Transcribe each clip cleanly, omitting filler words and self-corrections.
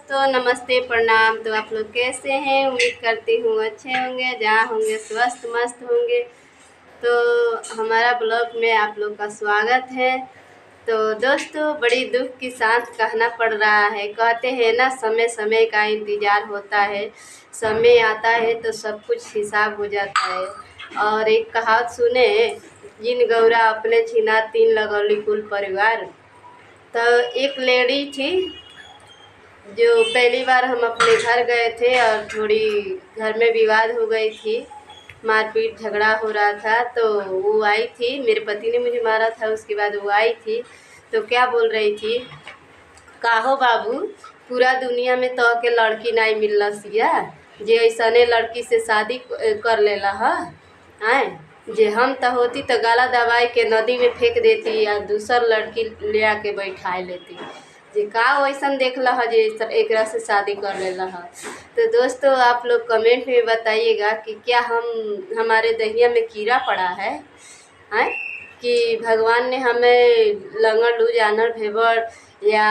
दोस्तों नमस्ते प्रणाम। तो आप लोग कैसे हैं? उम्मीद करती हूँ अच्छे होंगे, जहाँ होंगे स्वस्थ मस्त होंगे। तो हमारा ब्लॉग में आप लोग का स्वागत है। तो दोस्तों बड़ी दुख के साथ कहना पड़ रहा है, कहते हैं ना समय समय का इंतज़ार होता है, समय आता है तो सब कुछ हिसाब हो जाता है। और एक कहावत सुने, जिन गौरा अपने छिना तीन लगौली कुल परिवार। तो एक लेडी थी जो पहली बार हम अपने घर गए थे और थोड़ी घर में विवाद हो गई थी, मारपीट झगड़ा हो रहा था। तो वो आई थी, मेरे पति ने मुझे मारा था, उसके बाद वो आई थी तो क्या बोल रही थी, काहो बाबू पूरा दुनिया में तो के लड़की नहीं मिलना सिया जे ऐसने लड़की से शादी कर लेला है। जे हम तो होती तो गाला दवाई के नदी में फेंक देती या दूसर लड़की ले आके बैठा लेती। जे का वैसन देख ला जे एक से शादी कर लेला है। तो दोस्तों आप लोग कमेंट में बताइएगा कि क्या हमारे दहिया में कीड़ा पड़ा है कि भगवान ने हमें लंगड़ लू जानवर भेबर या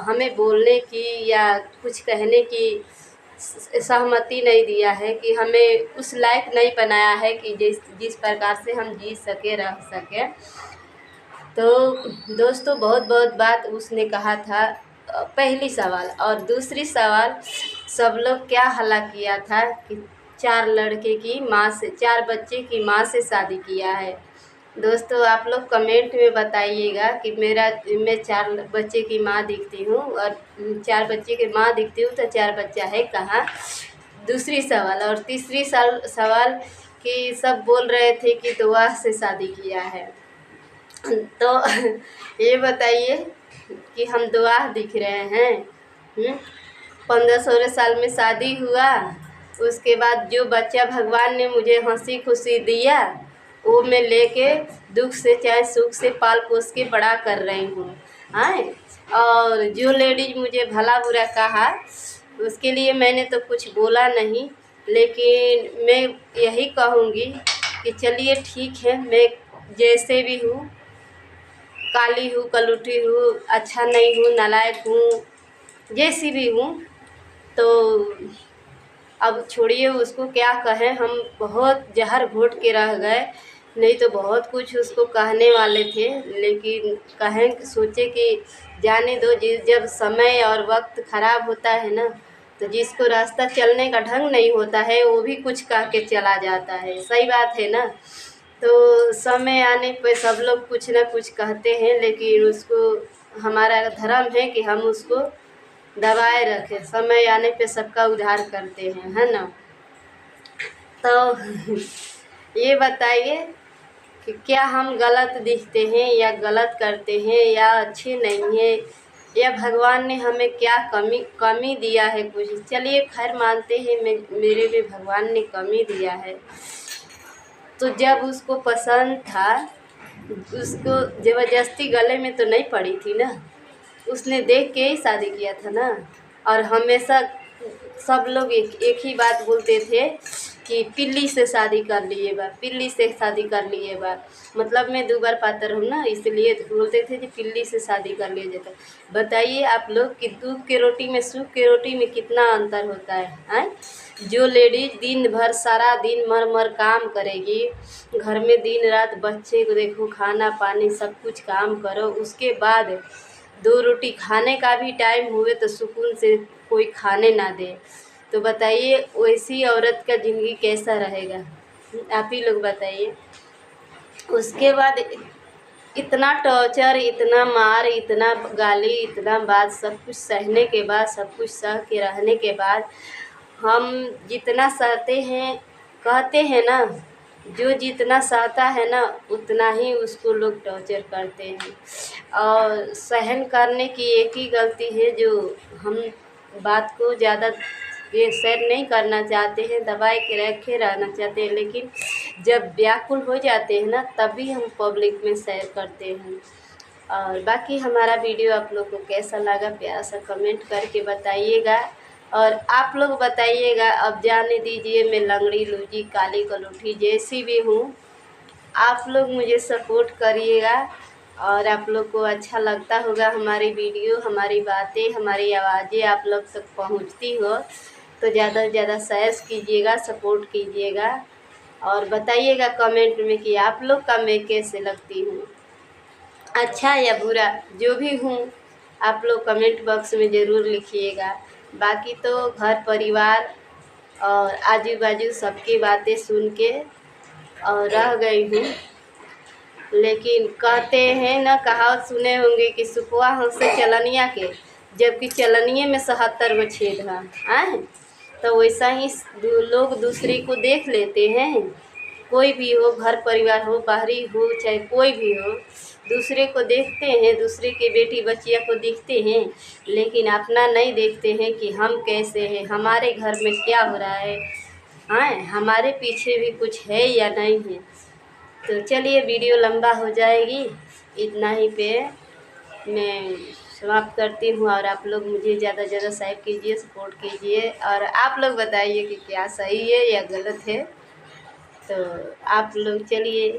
हमें बोलने की या कुछ कहने की सहमति नहीं दिया है, कि हमें उस लायक नहीं बनाया है कि जिस प्रकार से हम जी सके रह सके। तो दोस्तों बहुत बहुत बात उसने कहा था, पहली सवाल। और दूसरी सवाल, सब लोग क्या हल्ला किया था कि 4 लड़के की माँ से, 4 बच्चे की माँ से शादी किया है। दोस्तों आप लोग कमेंट में बताइएगा कि मैं 4 बच्चे की माँ दिखती हूँ, और 4 बच्चे की माँ दिखती हूँ तो 4 बच्चा है कहाँ। दूसरी सवाल। और तीसरी सवाल कि सब बोल रहे थे कि दुआ से शादी किया है। तो ये बताइए कि हम दुआ दिख रहे हैं। 15-16 साल में शादी हुआ, उसके बाद जो बच्चा भगवान ने मुझे हंसी खुशी दिया वो मैं लेके दुख से चाहे सुख से पाल पोस के बड़ा कर रही हूँ। और जो लेडीज मुझे भला बुरा कहा उसके लिए मैंने तो कुछ बोला नहीं, लेकिन मैं यही कहूँगी कि चलिए ठीक है, मैं जैसे भी हूँ, काली हूँ, कलूठी हूँ, अच्छा नहीं हूँ, नालायक हूँ, जैसी भी हूँ, तो अब छोड़िए उसको क्या कहें। हम बहुत जहर घोट के रह गए, नहीं तो बहुत कुछ उसको कहने वाले थे, लेकिन कहें सोचे कि जाने दो। जब समय और वक्त ख़राब होता है ना, तो जिसको रास्ता चलने का ढंग नहीं होता है वो भी कुछ कह के चला जाता है। सही बात है ना। तो समय आने पे सब लोग कुछ ना कुछ कहते हैं, लेकिन उसको हमारा धर्म है कि हम उसको दबाए रखें। समय आने पे सबका उद्धार करते हैं, है ना। तो ये बताइए कि क्या हम गलत दिखते हैं या गलत करते हैं या अच्छे नहीं हैं, या भगवान ने हमें क्या कमी दिया है कुछ। चलिए खैर मानते हैं मेरे में भगवान ने कमी दिया है। तो जब उसको पसंद था, उसको ज़बरदस्ती गले में तो नहीं पड़ी थी ना, उसने देख के ही शादी किया था ना। और हमेशा सब लोग एक ही बात बोलते थे कि पिल्ली से शादी कर लिए बा, पिल्ली से शादी कर लिए बा। मतलब मैं 2 बार पातर हूँ ना, इसलिए बोलते थे कि पिल्ली से शादी कर लिया जाता। बताइए आप लोग कि दूध के रोटी में सूख के रोटी में कितना अंतर होता है। जो लेडीज दिन भर सारा दिन मर मर काम करेगी, घर में दिन रात बच्चे को देखो, खाना पानी सब कुछ काम करो, उसके बाद 2 रोटी खाने का भी टाइम हुए तो सुकून से कोई खाने ना दे, तो बताइए वैसी औरत का ज़िंदगी कैसा रहेगा। आप ही लोग बताइए। उसके बाद इतना टॉर्चर, इतना मार, इतना गाली, इतना बात, सब कुछ सहने के बाद, सब कुछ सह के रहने के बाद, हम जितना सहते हैं, कहते हैं ना, जो जितना सहता है ना उतना ही उसको लोग टॉर्चर करते हैं। और सहन करने की एक ही गलती है, जो हम बात को ज़्यादा ये शेयर नहीं करना चाहते हैं, दबाए के रखे रहना चाहते हैं, लेकिन जब व्याकुल हो जाते हैं ना तभी हम पब्लिक में शेयर करते हैं। और बाकी हमारा वीडियो आप लोग को कैसा लगा प्यारा सा कमेंट करके बताइएगा। और आप लोग बताइएगा, अब जाने दीजिए मैं लंगड़ी लूजी काली कलूठी जैसी भी हूँ, आप लोग मुझे सपोर्ट करिएगा। और आप लोग को अच्छा लगता होगा हमारी वीडियो, हमारी बातें, हमारी आवाज़ें आप लोग तक पहुंचती हो तो ज़्यादा से ज़्यादा शेयर कीजिएगा, सपोर्ट कीजिएगा और बताइएगा कमेंट में कि आप लोग का मैं कैसे लगती हूँ, अच्छा या बुरा जो भी हूँ आप लोग कमेंट बॉक्स में ज़रूर लिखिएगा। बाकी तो घर परिवार और आजू बाजू सबकी बातें सुन के और रह गई हूँ। लेकिन कहते हैं ना, कहावत सुने होंगे कि सुखवा हमसे चलनिया के, जबकि चलनिए में 77 गो छेद हैं। तो वैसा ही लोग दूसरे को देख लेते हैं, कोई भी हो, घर परिवार हो, बाहरी हो, चाहे कोई भी हो, दूसरे को देखते हैं, दूसरे के बेटी बच्चिया को देखते हैं, लेकिन अपना नहीं देखते हैं कि हम कैसे हैं, हमारे घर में क्या हो रहा है, हमारे पीछे भी कुछ है या नहीं है। तो चलिए वीडियो लंबा हो जाएगी, इतना ही पे मैं समाप्त करती हूँ। और आप लोग मुझे ज़्यादा से ज़्यादा शेयर कीजिए, सपोर्ट कीजिए और आप लोग बताइए कि क्या सही है या गलत है। तो आप लोग चलिए